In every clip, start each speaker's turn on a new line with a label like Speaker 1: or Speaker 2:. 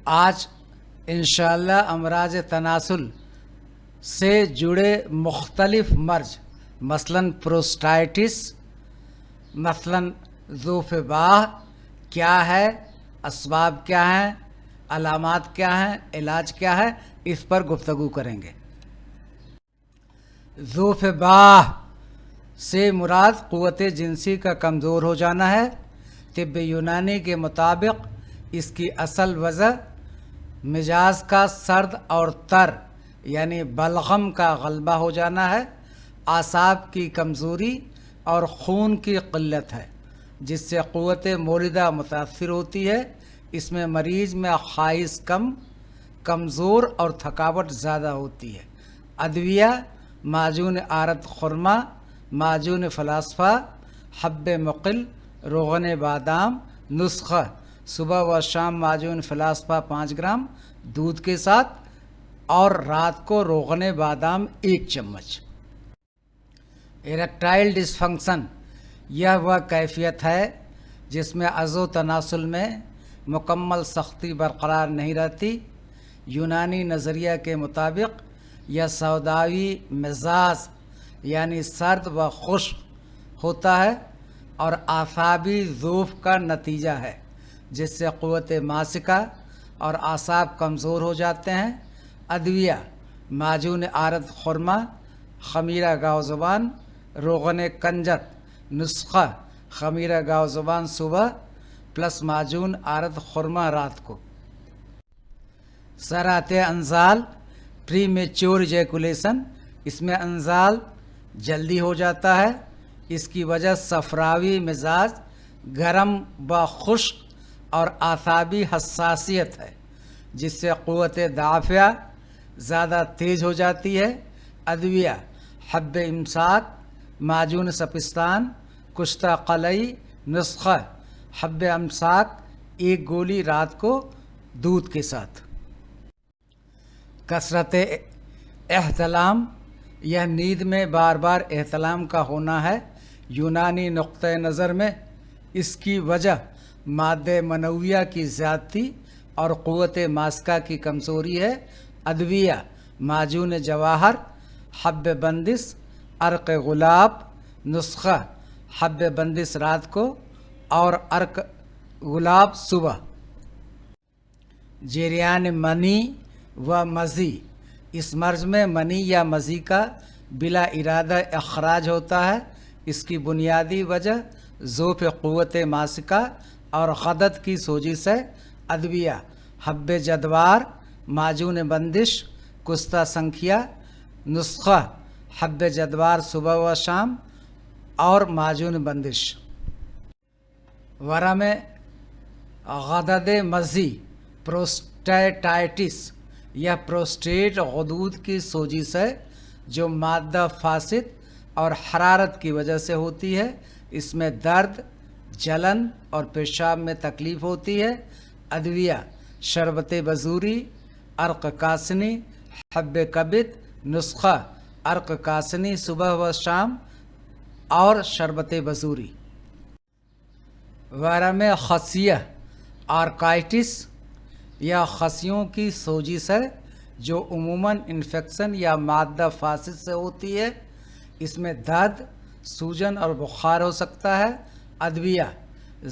Speaker 1: آج انشاءاللہ امراض تناسل سے جڑے مختلف مرض مثلاً پروسٹائٹس، مثلاً ذوف باہ کیا ہے، اسباب کیا ہیں، علامات کیا ہیں، علاج کیا ہے، اس پر گفتگو کریں گے۔ ذوف باہ سے مراد قوت جنسی کا کمزور ہو جانا ہے۔ طب یونانی کے مطابق اس کی اصل وجہ مزاج کا سرد اور تر یعنی بلغم کا غلبہ ہو جانا ہے، اعصاب کی کمزوری اور خون کی قلت ہے، جس سے قوت موردہ متاثر ہوتی ہے۔ اس میں مریض میں خواہش کمزور اور تھکاوٹ زیادہ ہوتی ہے۔ ادویہ: معجون آرد خرما، معجون فلاسفہ، حب مقل، روغن بادام۔ نسخہ: صبح و شام معجون فلاسفہ 5 گرام دودھ کے ساتھ اور رات کو روغن بادام 1 چمچ۔ ایریکٹائل ڈسفنکشن: یہ وہ کیفیت ہے جس میں عضو تناسل میں مکمل سختی برقرار نہیں رہتی۔ یونانی نظریہ کے مطابق یہ سوداوی مزاج یعنی سرد و خشک ہوتا ہے اور اعصابی ضعف کا نتیجہ ہے، جس سے قوت ماسکہ اور اعصاب کمزور ہو جاتے ہیں۔ ادویہ: معجون آرد خرما، خمیرہ گاؤ زبان، روغن کنجد۔ نسخہ: خمیرہ گاؤ زبان صبح پلس معجون آرد خرما رات کو۔ سرعت انزال: پری میچور ایجیکولیشن، اس میں انزال جلدی ہو جاتا ہے۔ اس کی وجہ صفراوی مزاج، گرم و خشک اور اعصابی حساسیت ہے، جس سے قوت دافعہ زیادہ تیز ہو جاتی ہے۔ ادویہ: حب امساک، معجون سپستان، کشتہ قلعی۔ نسخہ: حب امساک 1 گولی رات کو دودھ کے ساتھ۔ کثرت احتلام: یہ نیند میں بار بار احتلام کا ہونا ہے۔ یونانی نقطۂ نظر میں اس کی وجہ مادہ منویہ کی زیادتی اور قوت ماسکہ کی کمزوری ہے۔ ادویہ: معجون جواہر، حب بندس، عرق گلاب۔ نسخہ: حب بندس رات کو اور عرق گلاب صبح۔ جریان منی و مزی: اس مرض میں منی یا مزی کا بلا ارادہ اخراج ہوتا ہے۔ اس کی بنیادی وجہ ضعف قوت ماسکہ اور غدد کی سوزش ہے۔ ادویہ: حب جدوار، معجون بندش، کشتہ سنکھیا۔ نسخہ: حب جدوار صبح و شام اور معجون بندش۔ ورم غدد مزی: پروسٹیٹائٹس، یہ پروسٹیٹ غدود کی سوزش ہے جو مادہ فاسد اور حرارت کی وجہ سے ہوتی ہے۔ اس میں درد، جلن اور پیشاب میں تکلیف ہوتی ہے۔ ادویہ: شربت بزوری، عرق کاسنی، حب کبد۔ نسخہ: عرق کاسنی صبح و شام اور شربت بزوری۔ ورم خصیہ آرکائٹس: یہ خصیوں کی سوزش ہے جو عموماً انفیکشن یا مادہ فاسد سے ہوتی ہے۔ اس میں درد، سوجن اور بخار ہو سکتا ہے۔ ادویہ: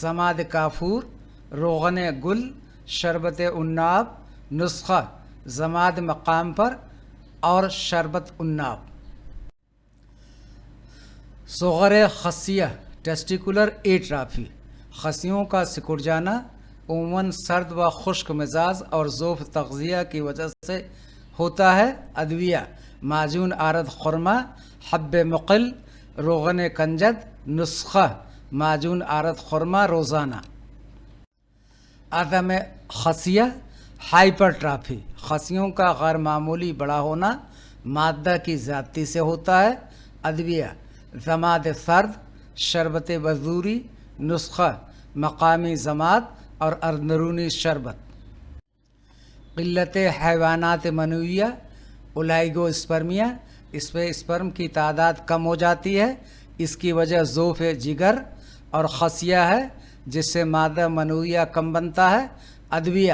Speaker 1: ضماد کافور، روغن گل، شربت عناب۔ نسخہ: ضماد مقام پر اور شربت عناب۔ صغر خصیہ ٹیسٹیکولر ایٹرافی: خصیوں کا سکڑ جانا عموماً سرد و خشک مزاج اور ضعف تغذیہ کی وجہ سے ہوتا ہے۔ ادویہ: معجون آرد خرما، حب مقل، روغن کنجد۔ نسخہ: معجون آرد خرما روزانہ۔ عدم خصیہ ہائپرٹرافی: خصیوں کا غیر معمولی بڑا ہونا مادہ کی زیادتی سے ہوتا ہے۔ ادویہ: ضماد سرد، شربت بزوری۔ نسخہ: مقامی ضماد اور اندرونی شربت۔ قلت حیوانات منویہ اولیگو اسپرمیا: اس میں اسپرم کی تعداد کم ہو جاتی ہے۔ اس کی وجہ ضعف جگر اور خصیہ ہے، جس سے مادہ منویہ کم بنتا ہے۔ ادویہ: